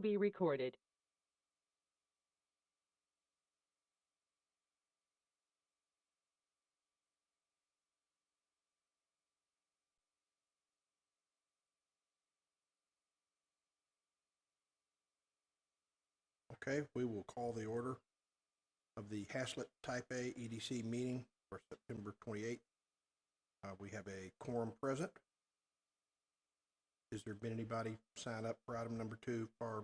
be recorded. Okay, we will call the order of the Haslet Type A EDC meeting for September 28th. We have a quorum present. Has there been anybody sign up for item number 2 for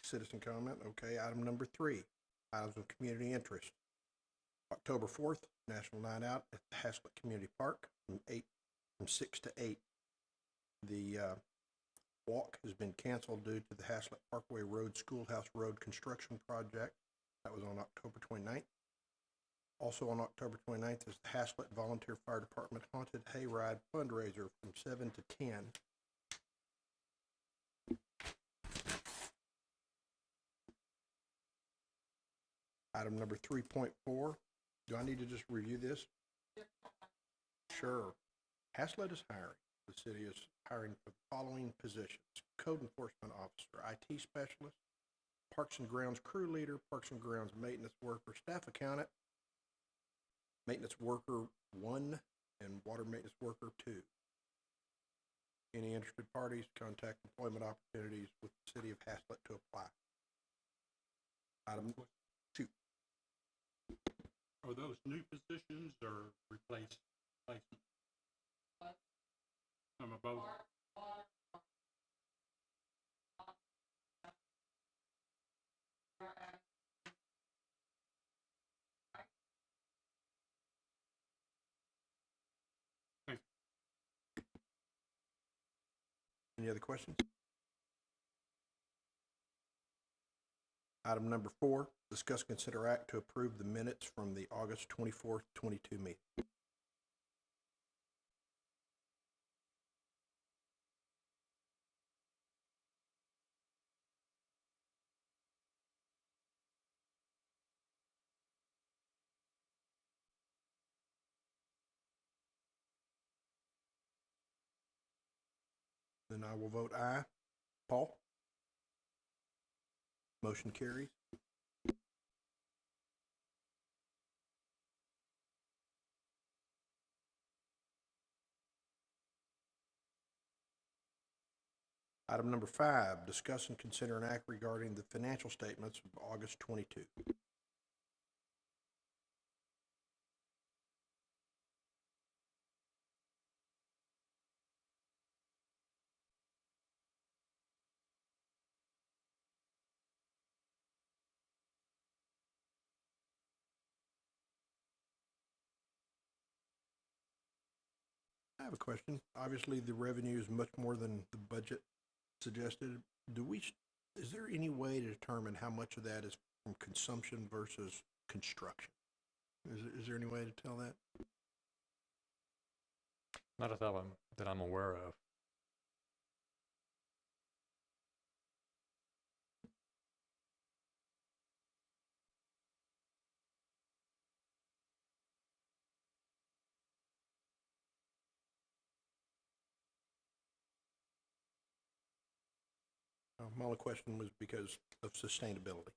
citizen comment? Okay, item number 3, items of community interest. October 4th, National Night Out at the Haslet Community Park from 6 to 8. The walk has been canceled due to the Haslet Parkway Road Schoolhouse Road construction project. That was on October 29th. Also on October 29th is the Haslet Volunteer Fire Department Haunted Hayride Fundraiser from 7 to 10. Item number 3.4. Do I need to just review this? Sure. Haslet is hiring. The city is hiring for the following positions: Code Enforcement Officer, IT Specialist, Parks and Grounds Crew Leader, Parks and Grounds Maintenance Worker, Staff Accountant, Maintenance Worker 1, and Water Maintenance Worker 2. Any interested parties, contact Employment Opportunities with the City of Haslet to apply. Item 2. Are those new positions or replacements? Some of both. Any other questions? Item number 4, discuss, consider act to approve the minutes from the August 24th, 22 meeting. Then I will vote aye. Paul? Motion carries. Item number 5, discuss and consider an act regarding the financial statements of August 22. I have a question. Obviously, the revenue is much more than the budget suggested. Is there any way to determine how much of that is from consumption versus construction? Is there any way to tell that? Not that I'm aware of. My only question was because of sustainability.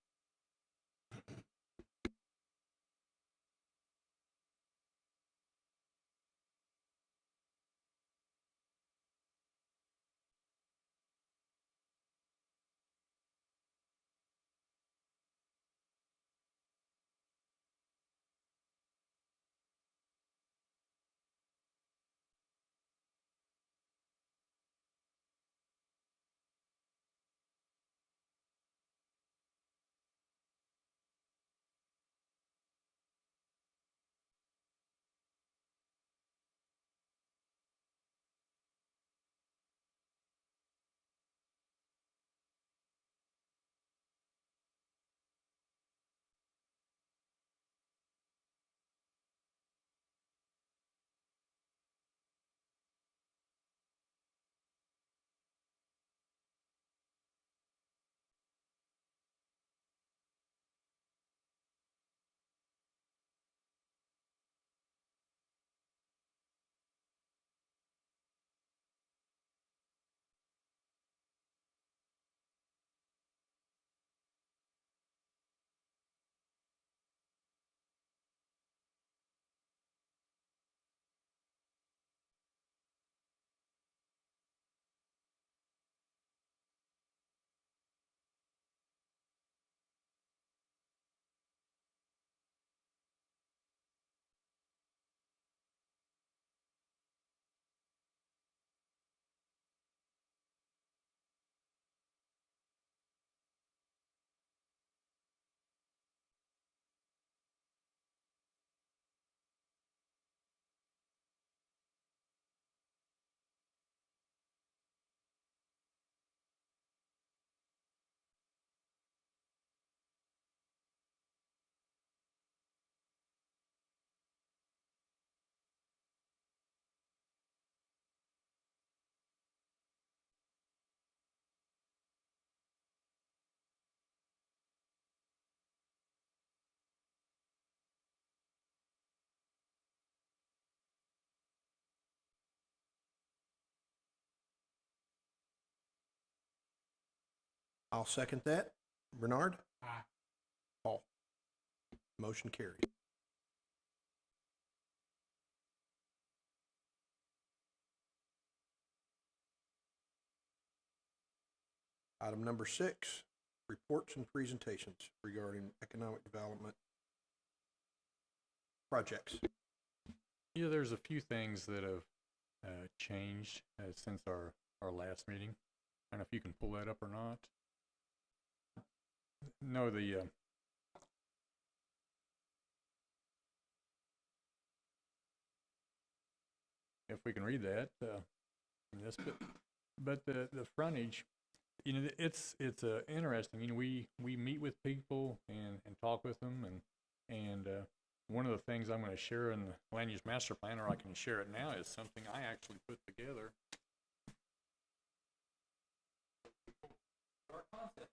I'll second that. Bernard? Aye. Paul? Motion carried. Item number 6, reports and presentations regarding economic development projects. Yeah, there's a few things that have changed since our last meeting. I don't know if you can pull that up or not. No, if we can read that in this bit, but the frontage, you know, it's interesting. You know, we meet with people and talk with them, and one of the things I'm going to share in the land use master plan, or I can share it now, is something I actually put together. Our concept.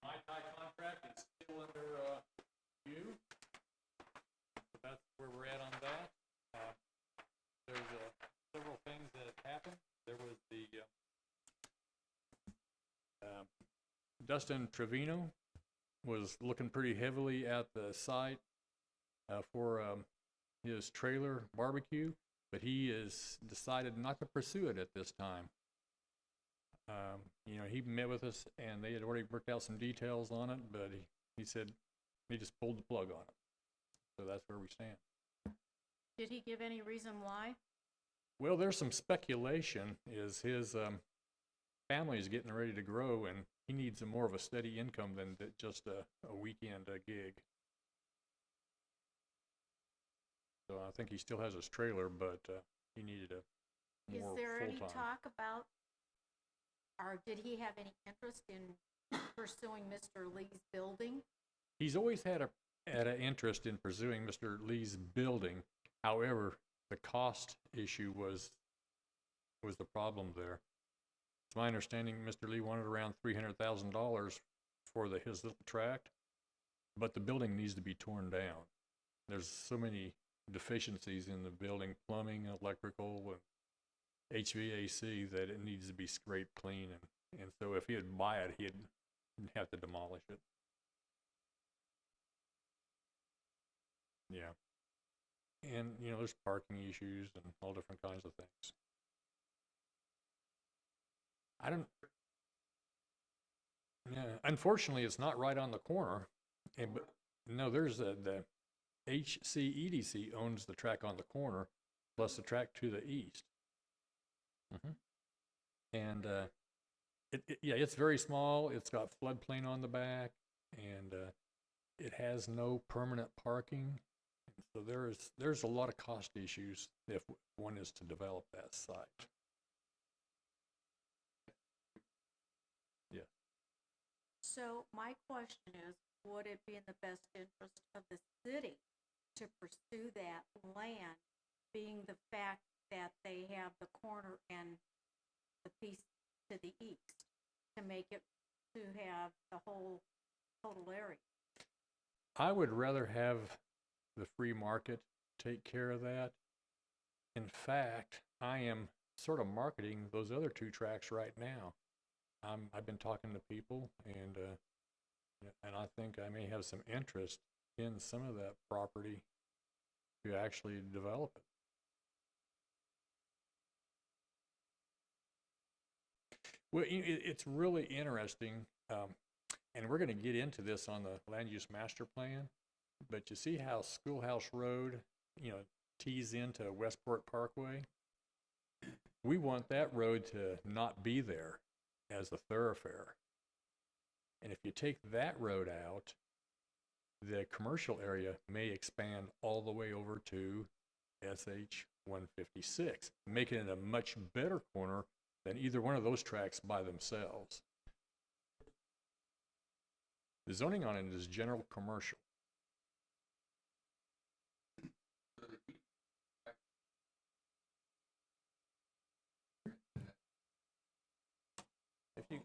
My tie contract is still under review. So that's where we're at on that. There's several things that have happened. There was the Dustin Trevino was looking pretty heavily at the site for his trailer barbecue, but he has decided not to pursue it at this time. You know, he met with us and they had already worked out some details on it, but he said he just pulled the plug on it. So that's where we stand. Did he give any reason why? Well, there's some speculation is his family is getting ready to grow and he needs more of a steady income than just a weekend gig. So I think he still has his trailer, but he needed a more Is there any full-time. talk about, or did he have any interest in pursuing Mr. Lee's building? He's always had an interest in pursuing Mr. Lee's building. However, the cost issue was the problem there. It's my understanding Mr. Lee wanted around $300,000 for his little tract, but the building needs to be torn down. There's so many deficiencies in the building, plumbing, electrical, and HVAC, that it needs to be scraped clean. And so if he'd buy it, he'd have to demolish it. Yeah. And, you know, there's parking issues and all different kinds of things. Yeah, unfortunately, it's not right on the corner. But no, there's the HEDC owns the track on the corner, plus the track to the east. And yeah, it's very small. It's got floodplain on the back, and it has no permanent parking. So there's a lot of cost issues if one is to develop that site. Yeah. So my question is, would it be in the best interest of the city to pursue that land, being the fact that they have the corner and the piece to the east to make it, to have the whole total area. I would rather have the free market take care of that. In fact, I am sort of marketing those other 2 tracks right now. I've been talking to people, and I think I may have some interest in some of that property to actually develop it. Well, it's really interesting, and we're going to get into this on the land use master plan, but you see how Schoolhouse Road, tees into Westport Parkway? We want that road to not be there as a thoroughfare. And if you take that road out, the commercial area may expand all the way over to SH 156, making it a much better corner than either one of those tracks by themselves. The zoning on it is general commercial.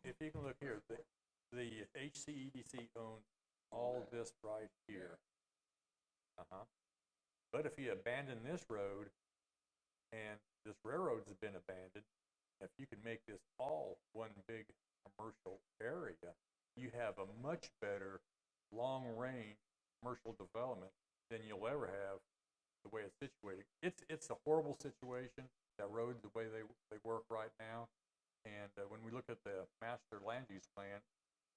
If you can look here, the HCEDC owns all this right here. But if you abandon this road and this railroad's been abandoned, if you can make this all one big commercial area, you have a much better long-range commercial development than you'll ever have the way it's situated. It's a horrible situation, that road, the way they work right now. And when we look at the master land use plan,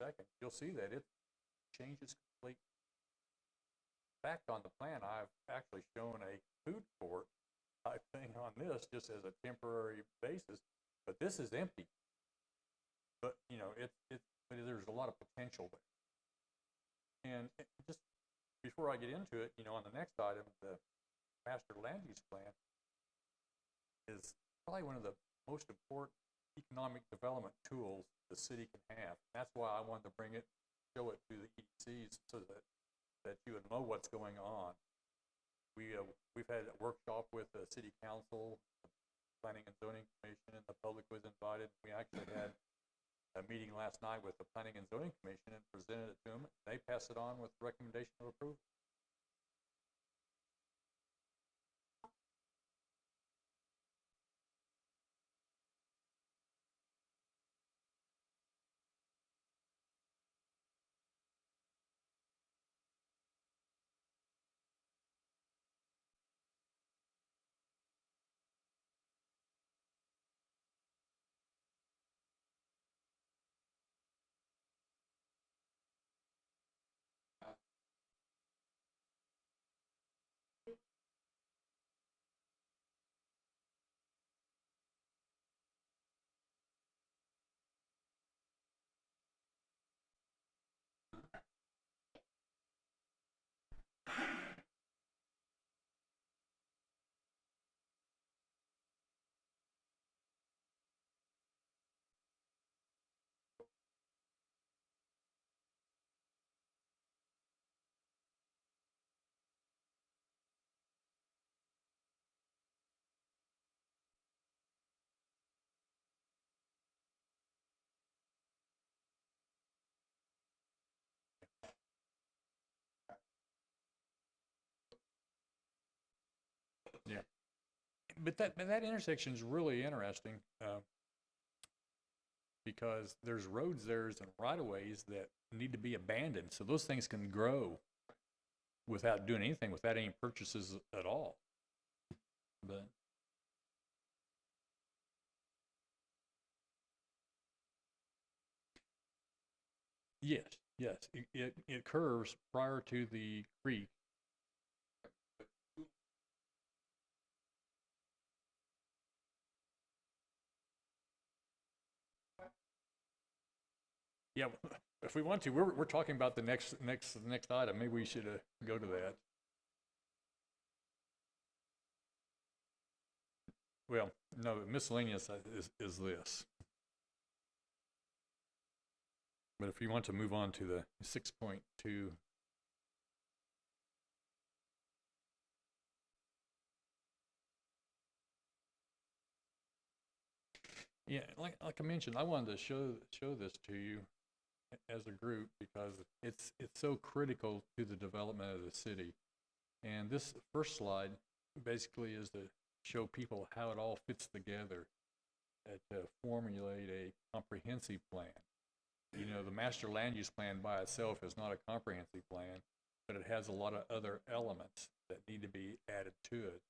second, you'll see that it changes completely. In fact, on the plan, I've actually shown a food court type thing on this just as a temporary basis, but this is empty. But there's a lot of potential there. And just before I get into it, on the next item, the master land use plan is probably one of the most important economic development tools the city can have. That's why I wanted to bring it, show it to the EDCs so that you would know what's going on. We've had a workshop with the city council, planning and zoning commission, and the public was invited. We actually had a meeting last night with the planning and zoning commission and presented it to them. They passed it on with recommendation of approval. Yeah, but that intersection is really interesting because there's roads there and right-of-ways that need to be abandoned, so those things can grow without doing anything, without any purchases at all. But yes, it curves prior to the creek. Yeah, if we want to, we're talking about the next item. Maybe we should go to that. Well, no, miscellaneous is this. But if you want to move on to the 6.2. Yeah, like I mentioned, I wanted to show this to you as a group because it's so critical to the development of the city. And this first slide basically is to show people how it all fits together to formulate a comprehensive plan. You know, the master land use plan by itself is not a comprehensive plan, but it has a lot of other elements that need to be added to it.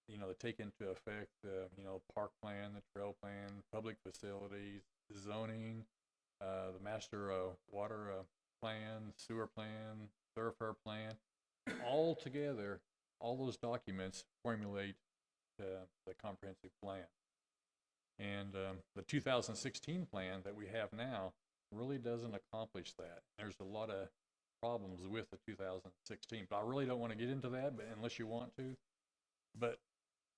You know, they take into effect the, park plan, the trail plan, public facilities, zoning, the master water plan, sewer plan, thoroughfare plan. All together, all those documents formulate the comprehensive plan. And the 2016 plan that we have now really doesn't accomplish that. There's a lot of problems with the 2016, but I really don't want to get into that, but unless you want to. But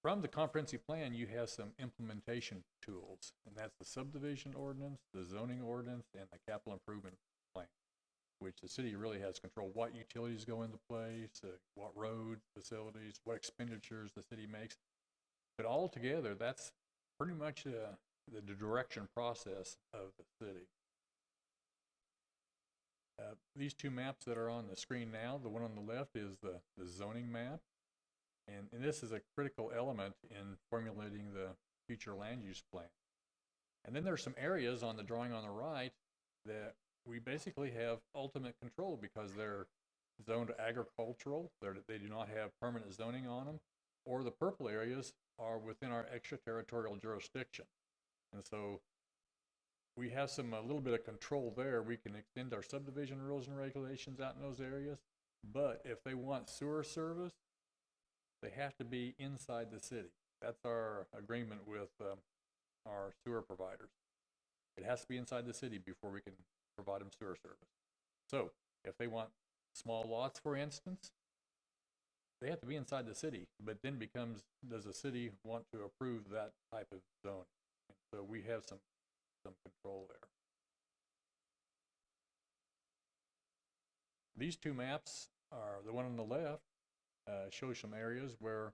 from the comprehensive plan, you have some implementation tools, and that's the subdivision ordinance, the zoning ordinance, and the capital improvement plan, which the city really has control what utilities go into place, what roads, facilities, what expenditures the city makes. But all together, that's pretty much the direction process of the city. These two maps that are on the screen now, the one on the left is the zoning map. And this is a critical element in formulating the future land use plan. And then there's some areas on the drawing on the right that we basically have ultimate control because they're zoned agricultural, they do not have permanent zoning on them, or the purple areas are within our extraterritorial jurisdiction. And so we have a little bit of control there. We can extend our subdivision rules and regulations out in those areas, but if they want sewer service, they have to be inside the city. That's our agreement with our sewer providers. It has to be inside the city before we can provide them sewer service. So if they want small lots, for instance, they have to be inside the city, but then does the city want to approve that type of zoning? And so we have some control there. These two maps are the one on the left. Shows some areas where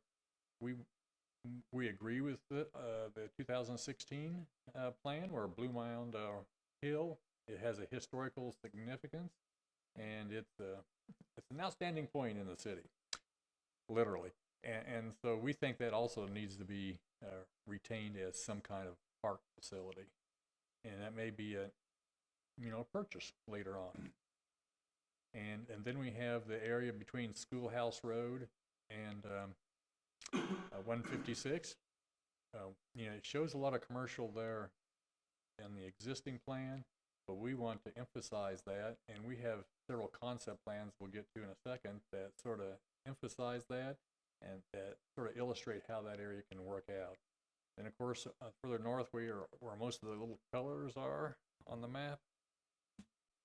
we agree with the 2016 plan, where Blue Mound Hill, it has a historical significance, and it's an outstanding point in the city, literally. And so we think that also needs to be retained as some kind of park facility, and that may be a purchase later on. And then we have the area between Schoolhouse Road and 156. It shows a lot of commercial there in the existing plan, but we want to emphasize that, and we have several concept plans we'll get to in a second that sort of emphasize that and that sort of illustrate how that area can work out. And of course, further north, where most of the little colors are on the map,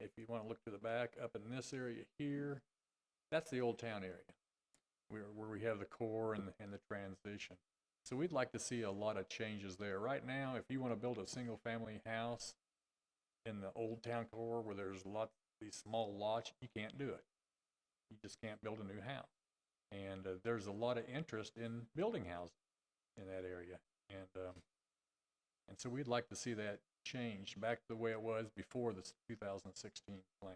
if you want to look to the back, up in this area here, that's the Old Town area, where we have the core and the transition. So we'd like to see a lot of changes there. Right now, if you want to build a single-family house in the Old Town core where there's these small lots, you can't do it. You just can't build a new house. And there's a lot of interest in building houses in that area. And so we'd like to see that changed back to the way it was before this 2016 plan.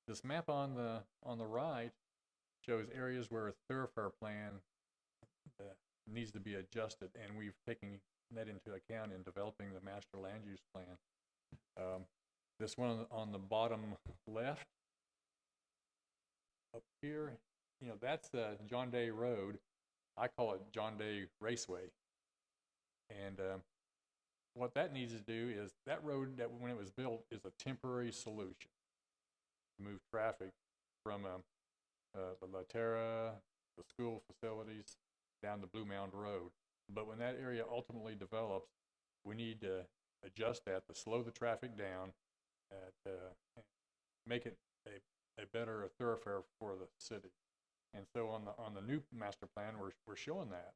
This map on the right shows areas where a thoroughfare plan needs to be adjusted, and we've taken that into account in developing the master land use plan. This one on the bottom left up here, that's John Day Road. I call it John Day Raceway. And what that needs to do is that road, that when it was built, is a temporary solution to move traffic from the La Terra, the school facilities, down the Blue Mound Road. But when that area ultimately develops, we need to adjust that to slow the traffic down, to make it a better thoroughfare for the city. And so on the new master plan, we're showing that.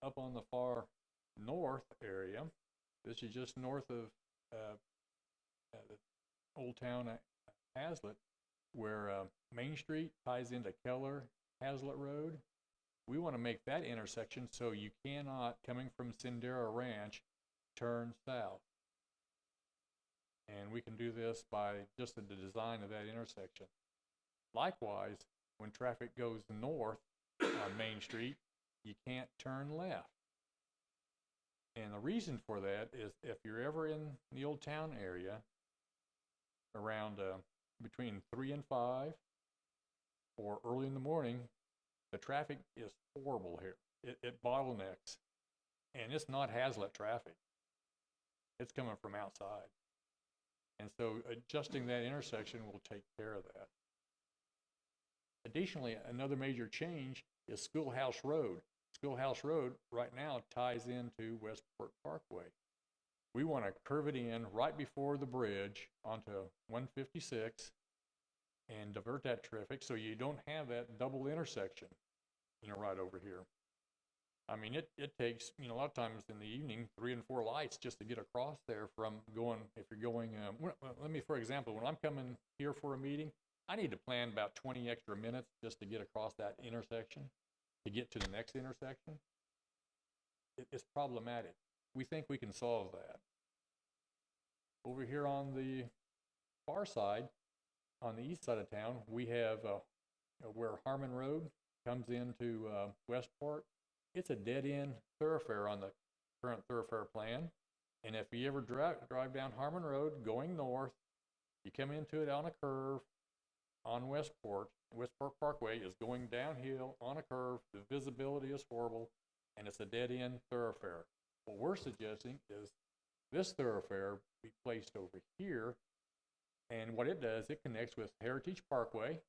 Up on the far north area, this is just north of Old Town Haslet, where Main Street ties into Keller Haslet Road. We want to make that intersection so you cannot, coming from Sendera Ranch, turn south. And we can do this by just the design of that intersection. Likewise, when traffic goes north on Main Street, you can't turn left. And the reason for that is if you're ever in the Old Town area around between 3 and 5 or early in the morning, the traffic is horrible here. It bottlenecks. And it's not Haslet traffic. It's coming from outside. And so adjusting that intersection will take care of that. Additionally, another major change is Schoolhouse Road. Schoolhouse Road right now ties into Westport Parkway. We want to curve it in right before the bridge onto 156 and divert that traffic so you don't have that double intersection, right over here. I mean, it takes, a lot of times in the evening, 3 and 4 lights just to get across there from going, if you're going, for example, when I'm coming here for a meeting, I need to plan about 20 extra minutes just to get across that intersection, to get to the next intersection. It's problematic. We think we can solve that. Over here on the far side, on the east side of town, we have where Harmon Road comes into Westport. It's a dead-end thoroughfare on the current thoroughfare plan. And if you ever drive down Harmon Road going north, you come into it on a curve on Westport. Westport Parkway is going downhill on a curve. The visibility is horrible, and it's a dead-end thoroughfare. What we're suggesting is this thoroughfare be placed over here, and what it does, it connects with Heritage Parkway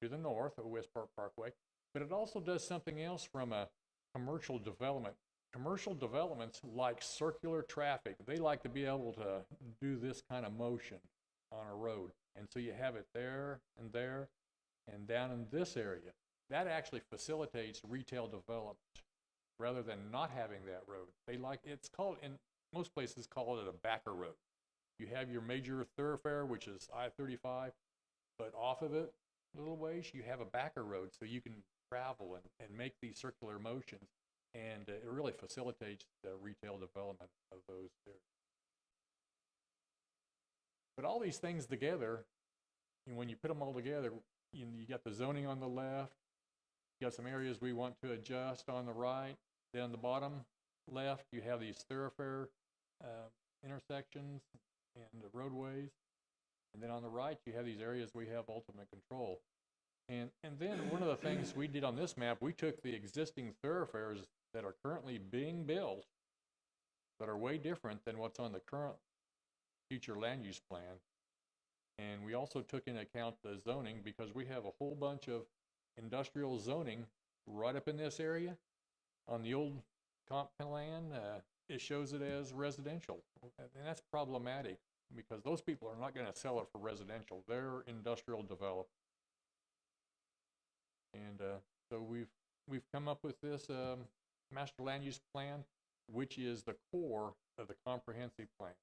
to the north of Westport Parkway, but it also does something else from a commercial development. Commercial developments like circular traffic. They like to be able to do this kind of motion on a road. And so you have it there and down in this area. That actually facilitates retail development rather than not having that road. It's called, in most places call it a backer road. You have your major thoroughfare, which is I-35, but off of it a little ways, you have a backer road so you can travel and make these circular motions. And it really facilitates the retail development of those areas. But all these things together, when you put them all together, you got the zoning on the left, you got some areas we want to adjust on the right. Then on the bottom left, you have these thoroughfare intersections and the roadways. And then on the right, you have these areas we have ultimate control. And then one of the things we did on this map, we took the existing thoroughfares that are currently being built that are way different than what's on the current future land use plan. And we also took into account the zoning because we have a whole bunch of industrial zoning right up in this area. On the old comp plan, it shows it as residential. And that's problematic because those people are not going to sell it for residential. They're industrial developed. And so we've come up with this master land use plan, which is the core of the comprehensive plan.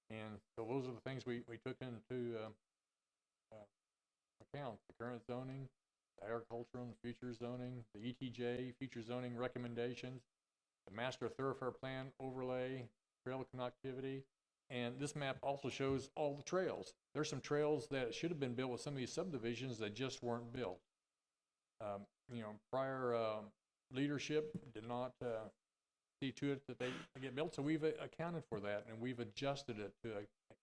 And so those are the things we took into account: the current zoning, the agricultural and future zoning, the ETJ, future zoning recommendations, the master thoroughfare plan overlay, trail connectivity. And this map also shows all the trails. There's some trails that should have been built with some of these subdivisions that just weren't built. Prior leadership did not see to it that they get built, so we've accounted for that, and we've adjusted it to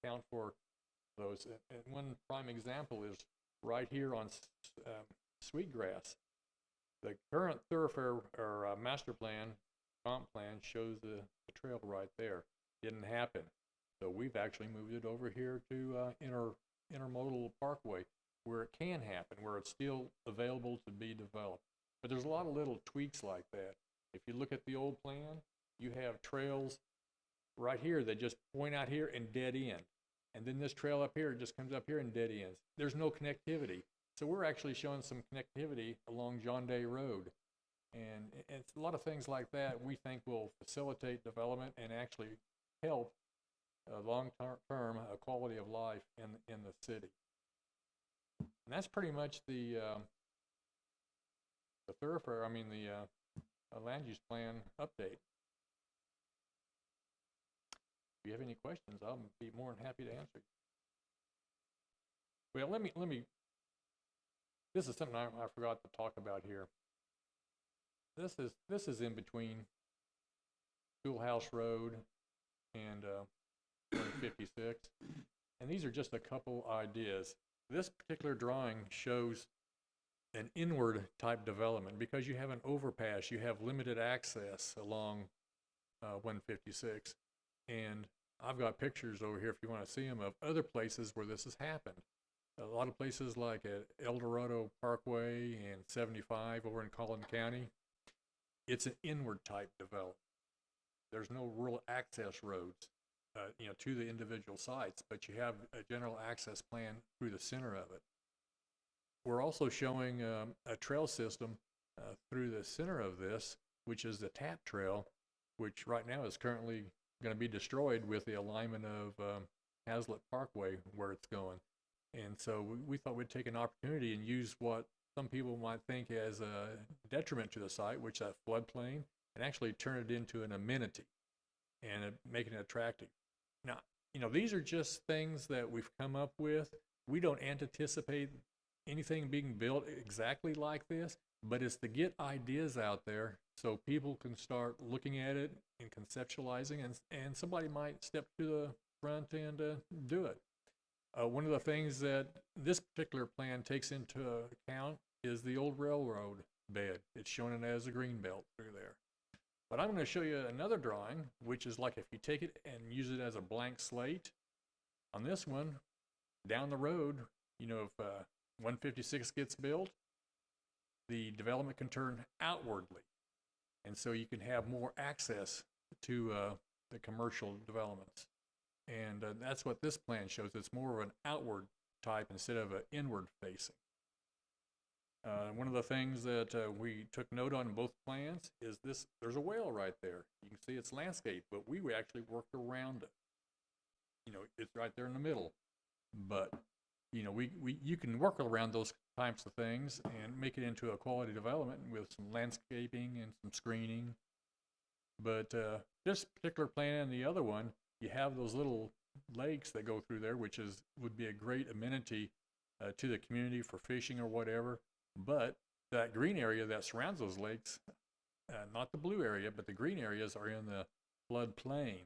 account for those. And one prime example is right here on Sweetgrass. The current thoroughfare or master plan, comp plan, shows the trail right there. Didn't happen. So we've actually moved it over here to Intermodal Parkway, where it can happen, where it's still available to be developed. But there's a lot of little tweaks like that. If you look at the old plan, you have trails right here that just point out here and dead end. And then this trail up here just comes up here and dead ends. There's no connectivity. So we're actually showing some connectivity along John Day Road. And it's a lot of things like that we think will facilitate development and actually help long-term quality of life in the city. And that's pretty much the thoroughfare, the land use plan update. If you have any questions, I'll be more than happy to answer. Well, let me, this is something I forgot to talk about here. This is in between Schoolhouse Road and 156. And these are just a couple ideas. This particular drawing shows an inward type development because you have an overpass, you have limited access along 156. And I've got pictures over here if you want to see them of other places where this has happened. A lot of places like at El Dorado Parkway and 75 over in Collin County, it's an inward type development. There's no real access roads, to the individual sites, but you have a general access plan through the center of it. We're also showing a trail system through the center of this, which is the TAP trail, which right now is currently going to be destroyed with the alignment of Haslet Parkway where it's going. And so we thought we'd take an opportunity and use what some people might think as a detriment to the site, which is that floodplain, and actually turn it into an amenity and make it attractive. Now, these are just things that we've come up with. We don't anticipate anything being built exactly like this, but it's to get ideas out there so people can start looking at it and conceptualizing, and somebody might step to the front and do it. One of the things that this particular plan takes into account is the old railroad bed. It's shown as a green belt through there. But I'm going to show you another drawing, which is like if you take it and use it as a blank slate. On this one, down the road, if 156 gets built, the development can turn outwardly. And so you can have more access to the commercial developments. And that's what this plan shows. It's more of an outward type instead of an inward facing. One of the things that we took note on in both plans is this: there's a whale right there. You can see it's landscape, but we actually worked around it. It's right there in the middle. But, you can work around those types of things and make it into a quality development with some landscaping and some screening. But this particular plan and the other one, you have those little lakes that go through there, which would be a great amenity to the community for fishing or whatever. But that green area that surrounds those lakes, not the blue area, but the green areas are in the flood plain.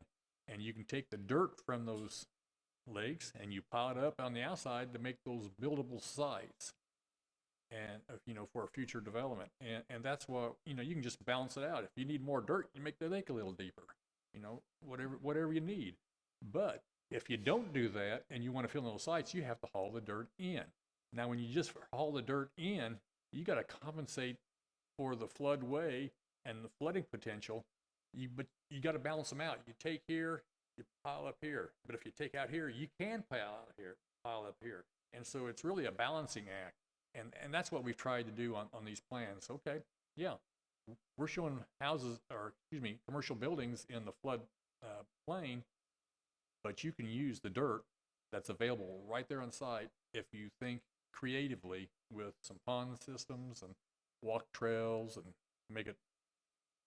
And you can take the dirt from those lakes and you pile it up on the outside to make those buildable sites. And, for future development. And that's what, you can just balance it out. If you need more dirt, you make the lake a little deeper, whatever you need. But if you don't do that and you want to fill in those sites, you have to haul the dirt in. Now, when you just haul the dirt in, you got to compensate for the floodway and the flooding potential. But you got to balance them out. You take here, you pile up here. But if you take out here, you can pile up here. And so it's really a balancing act. And that's what we've tried to do on these plans. Okay, yeah, we're showing commercial buildings in the flood plain, but you can use the dirt that's available right there on site if you think creatively with some pond systems and walk trails and make it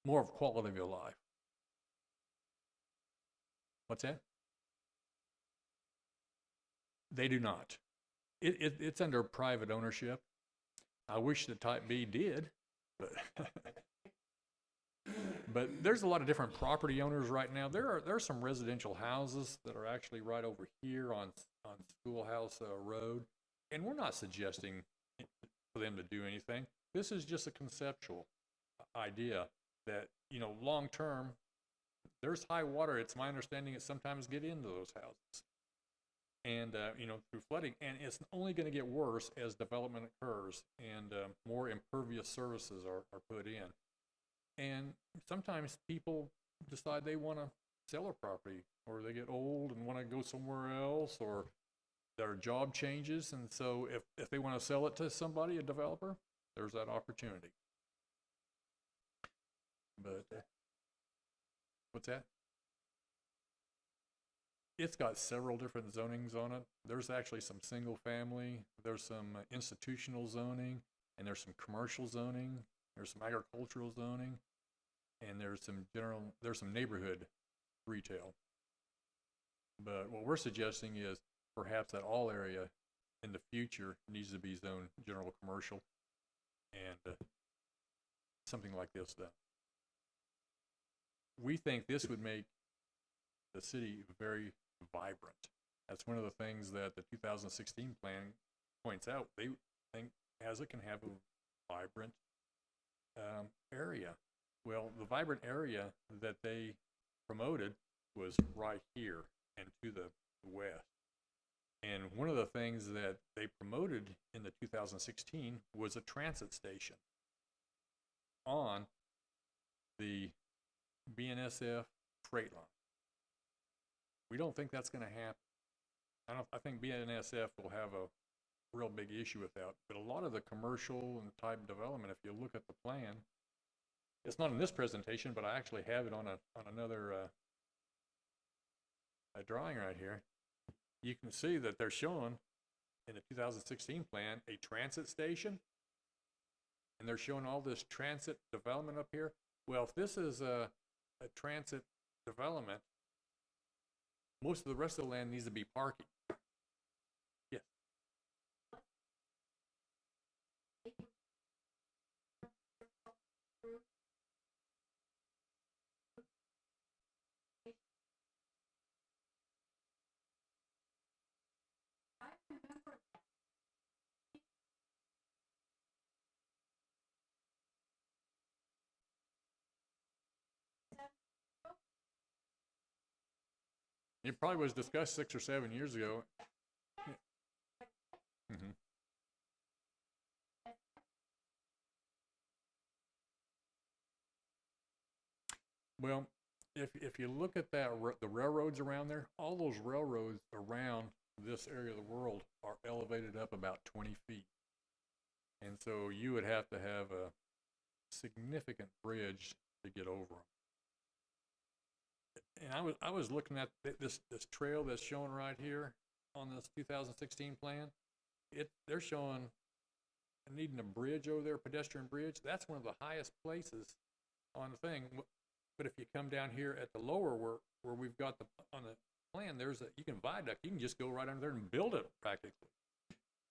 more of quality of your life. What's that? They do not. It's under private ownership. I wish the Type B did, but there's a lot of different property owners right now. There are some residential houses that are actually right over here on Schoolhouse Road, and we're not suggesting for them to do anything. This is just a conceptual idea that, long term, there's high water. It's my understanding it sometimes get into those houses. And, through flooding, and it's only going to get worse as development occurs and more impervious services are put in. And sometimes people decide they want to sell their property, or they get old and want to go somewhere else, or their job changes. And so if they want to sell it to somebody, a developer, there's that opportunity. But what's that? It's got several different zonings on it. There's actually some single family, there's some institutional zoning, and there's some commercial zoning, there's some agricultural zoning. and there's some neighborhood retail. But what we're suggesting is perhaps that all area in the future needs to be zoned general commercial, and something like this done. We think this would make the city very vibrant. That's one of the things that the 2016 plan points out. They think Haslet can have a vibrant area. Well, the vibrant area that they promoted was right here and to the west. And one of the things that they promoted in the 2016 was a transit station on the BNSF freight line. We don't think that's going to happen. I think BNSF will have a real big issue with that. But a lot of the commercial and type development, if you look at the plan, it's not in this presentation, but I actually have it on another a drawing right here. You can see that they're showing in the 2016 plan a transit station, and they're showing all this transit development up here. Well, if this is a transit development, most of the rest of the land needs to be parking. Yes. It probably was discussed 6 or 7 years ago. Mm-hmm. Well, if you look at that, the railroads around there, all those railroads around this area of the world are elevated up about 20 feet. And so you would have to have a significant bridge to get over them. And I was looking at this trail that's shown right here on this 2016 plan. They're showing needing a bridge over there, pedestrian bridge. That's one of the highest places on the thing. But if you come down here at the lower where we've got on the plan, you can viaduct. You can just go right under there and build it practically.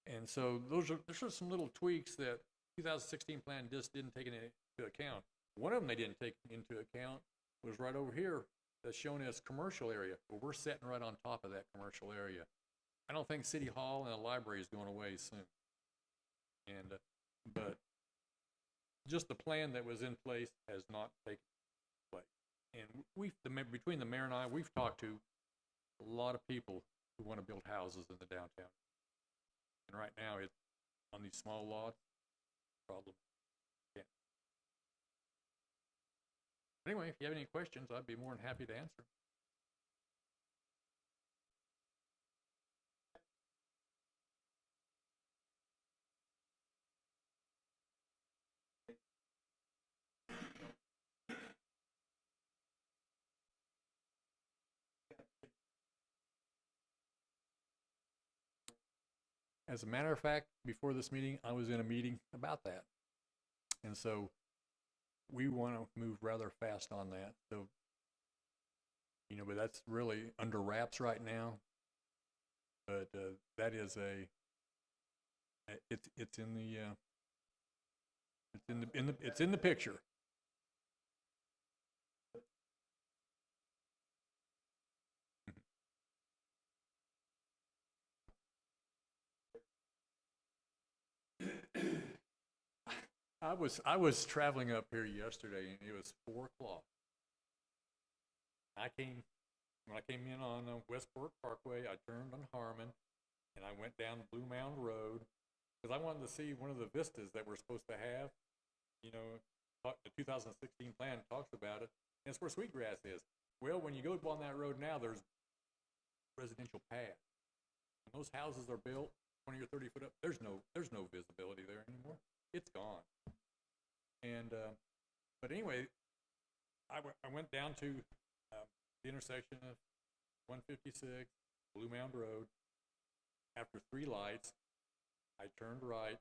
And so there's some little tweaks that 2016 plan just didn't take into account. One of them they didn't take into account was right over here that's shown as commercial area. Well, we're sitting right on top of that commercial area. I don't think City Hall and the library is going away soon. And but just the plan that was in place has not taken place. And between the mayor and I, we've talked to a lot of people who want to build houses in the downtown. And right now, it's on these small lots, problem. Yeah. Anyway, if you have any questions, I'd be more than happy to answer. As a matter of fact, before this meeting, I was in a meeting about that. And so we want to move rather fast on that. So, but that's really under wraps right now. But that is it's in the picture. I was traveling up here yesterday, and it was 4 o'clock. When I came in on Westport Parkway, I turned on Harmon, and I went down Blue Mound Road because I wanted to see one of the vistas that we're supposed to have. The 2016 plan talks about it, and it's where Sweetgrass is. Well, when you go on that road now, there's residential paths. When those houses are built 20 or 30 foot up, there's no visibility there anymore. It's gone. And but anyway, I went down to the intersection of 156 Blue Mound Road. After 3 lights, I turned right,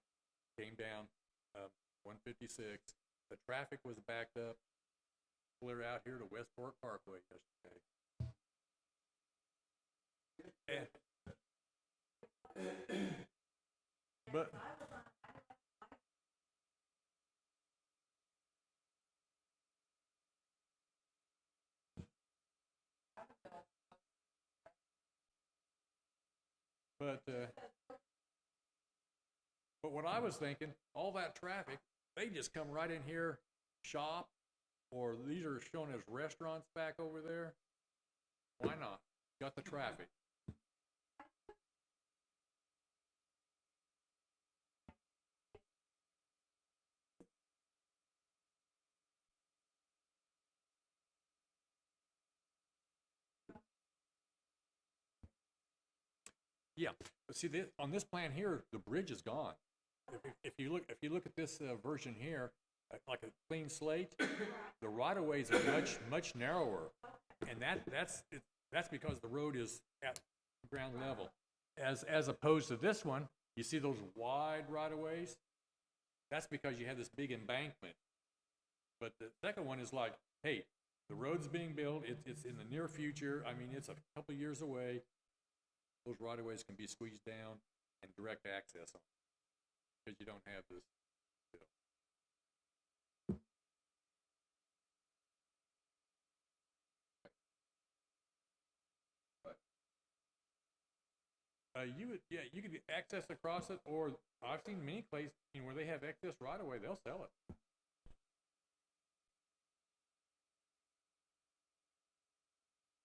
came down 156. The traffic was backed up. clear out here to Westport Parkway yesterday. And, but but what I was thinking, all that traffic, they just come right in here, shop, or these are shown as restaurants back over there. Why not? Got the traffic. Yeah, but see, on this plan here, the bridge is gone. If you look at this version here, like a clean slate, the right of ways are much narrower, and that's because the road is at ground level, as opposed to this one. You see those wide right of ways? That's because you have this big embankment. But the second one is like, hey, the road's being built. It's in the near future. I mean, it's a couple years away. Those right of ways can be squeezed down and direct access on, because you don't have this. You could access across it, or I've seen many places where they have excess right of way, they'll sell it.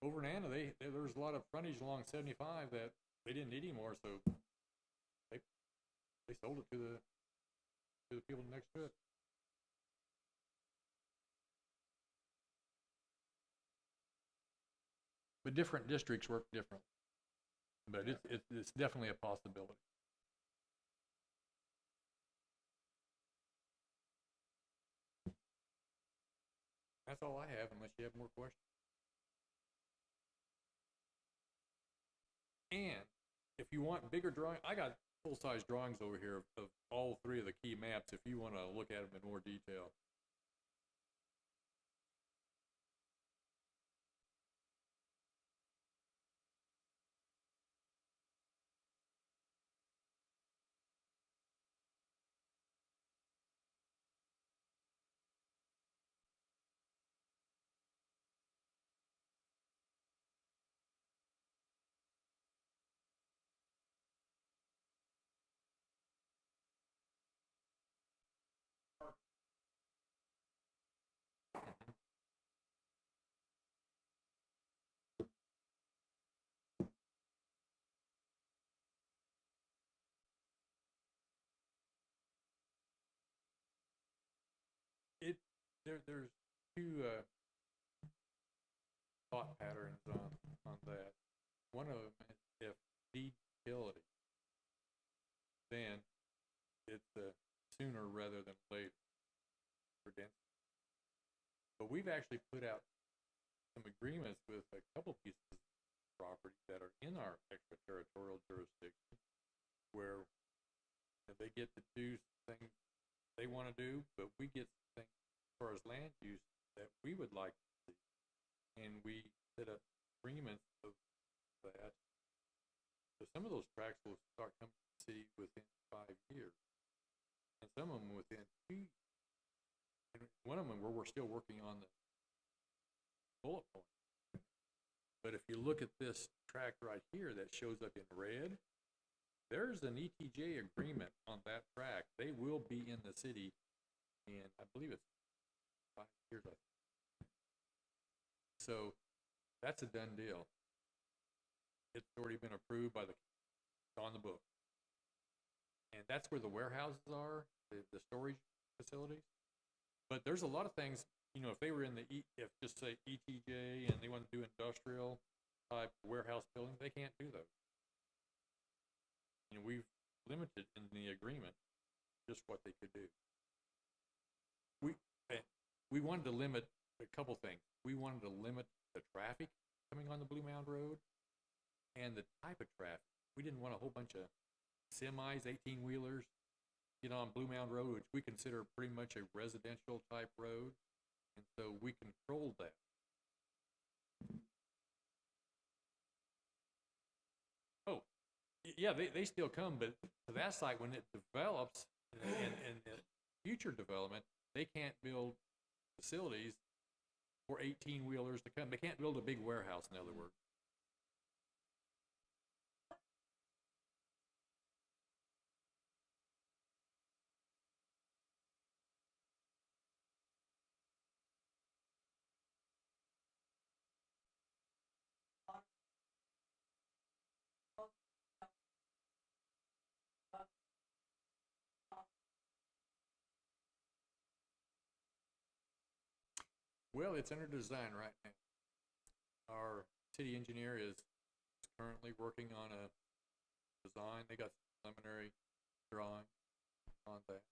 Over in Anna, there was a lot of frontage along 75 that they didn't need anymore, so they sold it to the people next to it. But different districts work differently. But it's definitely a possibility. That's all I have, unless you have more questions. And if you want bigger drawing, I got full-size drawings over here of all three of the key maps if you want to look at them in more detail. There's two thought patterns on that. One of them is if deed utility, then it's sooner rather than later for density. But we've actually put out some agreements with a couple pieces of property that are in our extraterritorial jurisdiction, where they get to do things they want to do, but we get things as far as land use that we would like to see, and we set up agreements of that. So some of those tracts will start coming to the city within 5 years, and some of them within 2 years. And one of them where we're still working on the bullet point. But if you look at this tract right here that shows up in red, there's an ETJ agreement on that tract. They will be in the city in, I believe it's 5 years. So that's a done deal. It's already been approved by on the book. And that's where the warehouses are, the storage facilities. But there's a lot of things, if they were in if just say ETJ and they want to do industrial type warehouse building, they can't do those. We've limited in the agreement just what they could do. We wanted to limit a couple things. We wanted to limit the traffic coming on the Blue Mound Road and the type of traffic. We didn't want a whole bunch of semis, 18-wheelers, get on Blue Mound Road, which we consider pretty much a residential type road. And so we controlled that. Oh, yeah, they still come, but to that site, when it develops and the future development, they can't build facilities for 18-wheelers to come. They can't build a big warehouse, in other words. Well, it's under design right now. Our city engineer is currently working on a design. They got some preliminary drawing on that.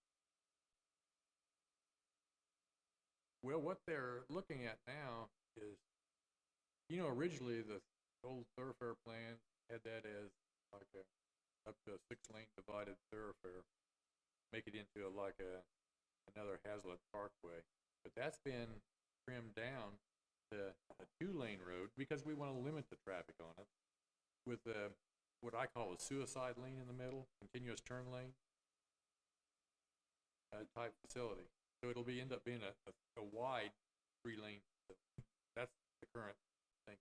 Well, what they're looking at now is, originally the old thoroughfare plan had that as like up to a 6-lane divided thoroughfare, make it into another Haslet Parkway. But that's been trimmed down to a 2-lane road because we want to limit the traffic on it with what I call a suicide lane in the middle, continuous turn lane type facility. So it'll end up being a wide 3-lane. That's the current thing.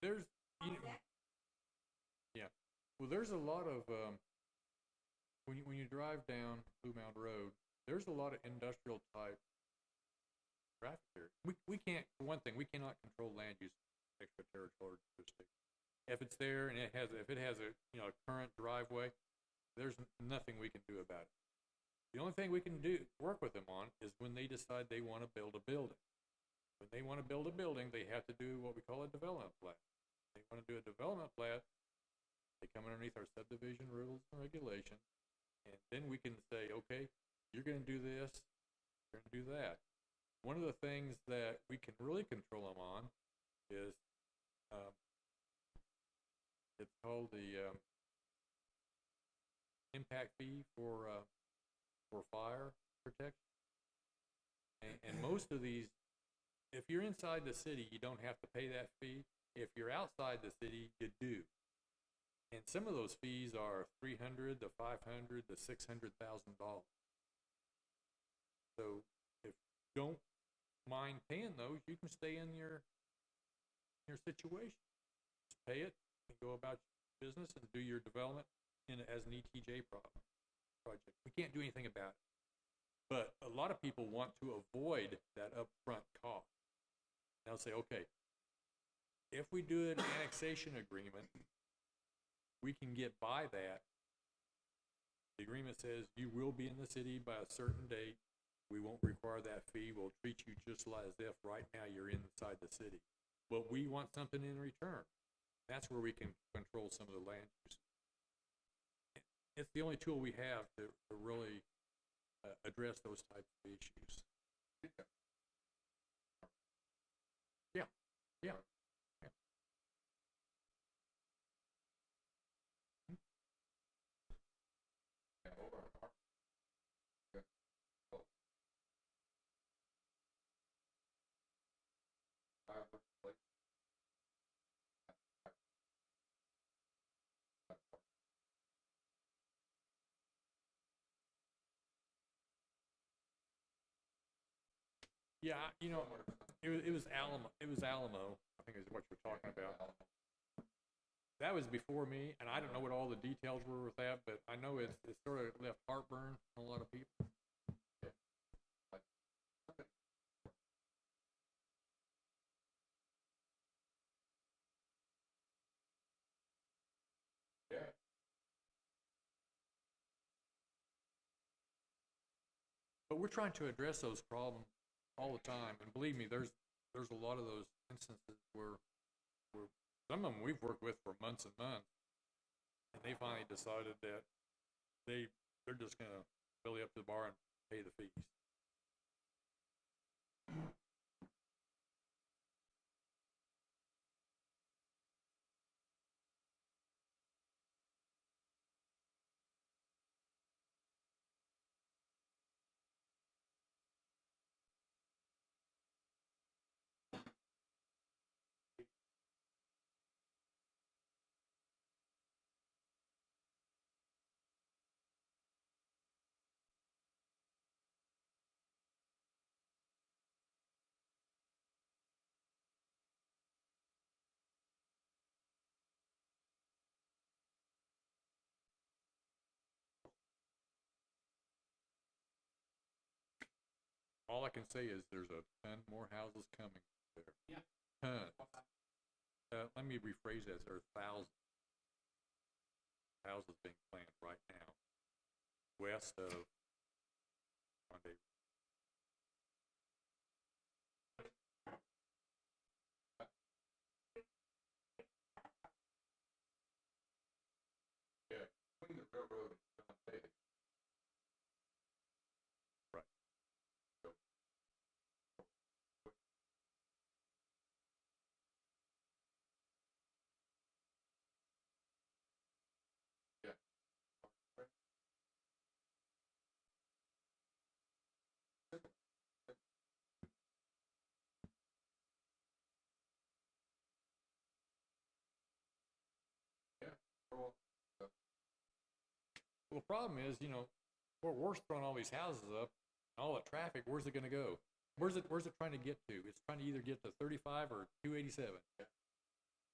There's, yeah. Well, there's a lot of when you drive down Blue Mound Road, there's a lot of industrial type traffic here. We can't, for one thing, we cannot control land use extraterritorial jurisdiction. If it's there and if it has a current driveway, there's nothing we can do about it. The only thing we can work with them on is when they decide they want to build a building. When they want to build a building, they have to do what we call a development plat. They want to do a development plat, they come underneath our subdivision rules and regulations, and then we can say, okay, you're going to do this, you're going to do that. One of the things that we can really control them on is it's called the impact fee for fire protection. And most of these, if you're inside the city, you don't have to pay that fee. If you're outside the city, you do. And some of those fees are $300,000 to $500,000 to $600,000. So if you don't mind paying those, you can stay in your situation. Just pay it and go about your business and do your development as an ETJ project. We can't do anything about it. But a lot of people want to avoid that upfront cost. They'll say, okay, if we do an annexation agreement, we can get by that. The agreement says you will be in the city by a certain date. We won't require that fee. We'll treat you just as if right now you're inside the city. But we want something in return. That's where we can control some of the land use. It's the only tool we have to really address those types of issues. Yeah, yeah. Yeah, it was Alamo. It was Alamo, I think is what you're talking about. That was before me, and I don't know what all the details were with that, but I know it sort of left heartburn on a lot of people. Yeah. But we're trying to address those problems all the time, and believe me, there's a lot of those instances where some of them we've worked with for months and months, and they finally decided that they're just gonna belly up to the bar and pay the fees. All I can say is there's a ton more houses coming there. Yeah. Tons. Let me rephrase that. There are thousands of houses being planned right now west of Monday. Yeah, between the railroad and Monday. Right. Yeah. Well, the problem is, we're throwing all these houses up, and all that traffic. Where's it going to go? Where's it trying to get to? It's trying to either get to 35 or 287.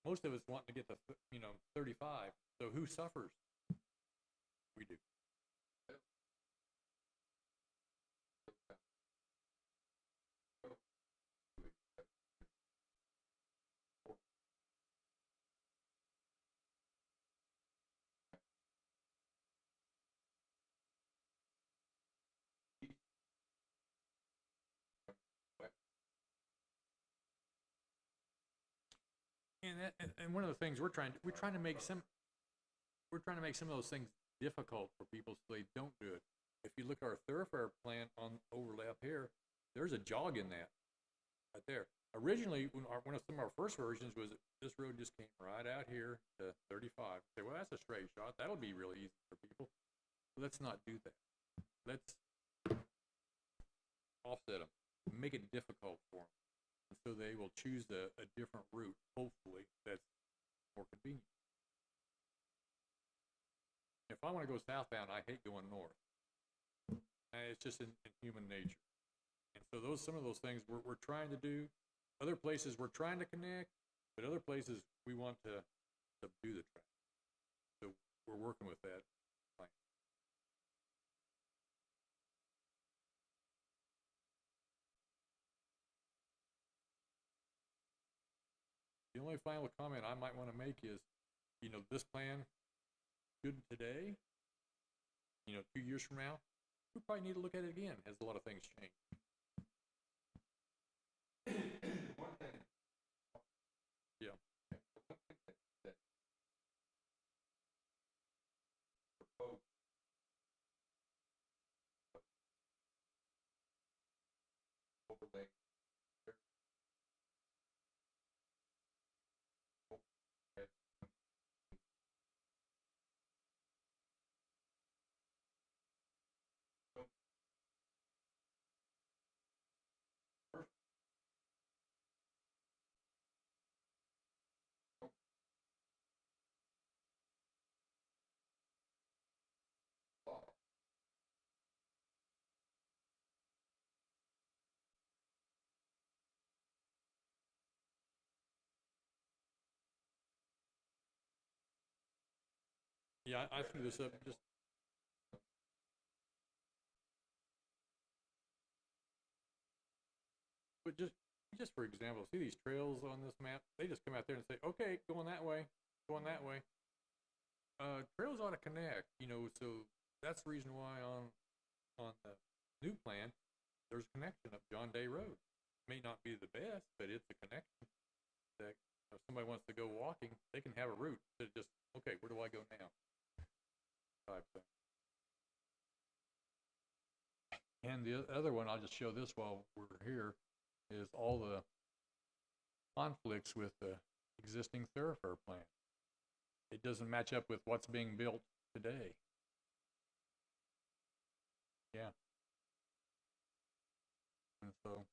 Most of us wanting to get to 35. So who suffers? We do. And one of the things we're trying to make some of those things difficult for people so they don't do it. If you look at our thoroughfare plan on overlap here, there's a jog in that right there. Originally, one of some of our first versions was this road just came right out here to 35. Say, well, that's a straight shot. That'll be really easy for people. Let's not do that. Let's offset them, make it difficult for them, and so they will choose a different route. Hopefully, that's more convenient. If I want to go southbound, I hate going north. And it's just in human nature. And so some of those things we're trying to do. Other places we're trying to connect, but other places we want to subdue the traffic. So we're working with that plan. The only final comment I might want to make is, this plan, good today, 2 years from now, we probably need to look at it again as a lot of things change. Yeah. Yeah, I threw this up just for example, see these trails on this map? They just come out there and say, okay, going that way. Trails ought to connect, so that's the reason why on the new plan, there's a connection up John Day Road. May not be the best, but it's a connection that if somebody wants to go walking, they can have a route. Instead of just, okay, where do I go now? Type thing. And the other one, I'll just show this while we're here, is all the conflicts with the existing thoroughfare plan. It doesn't match up with what's being built today. Yeah. And so,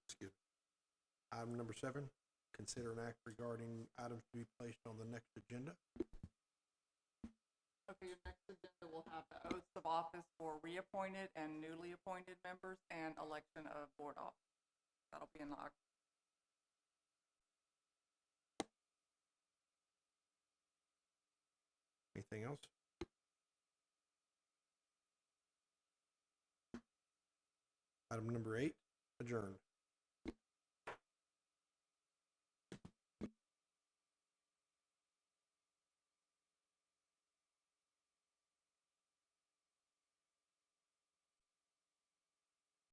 Excuse me. Item number 7, consider an act regarding items to be placed on the next agenda. Okay, your next agenda will have the oaths of office for reappointed and newly appointed members and election of board officers. That'll be in the Anything else? Item number 8, adjourn.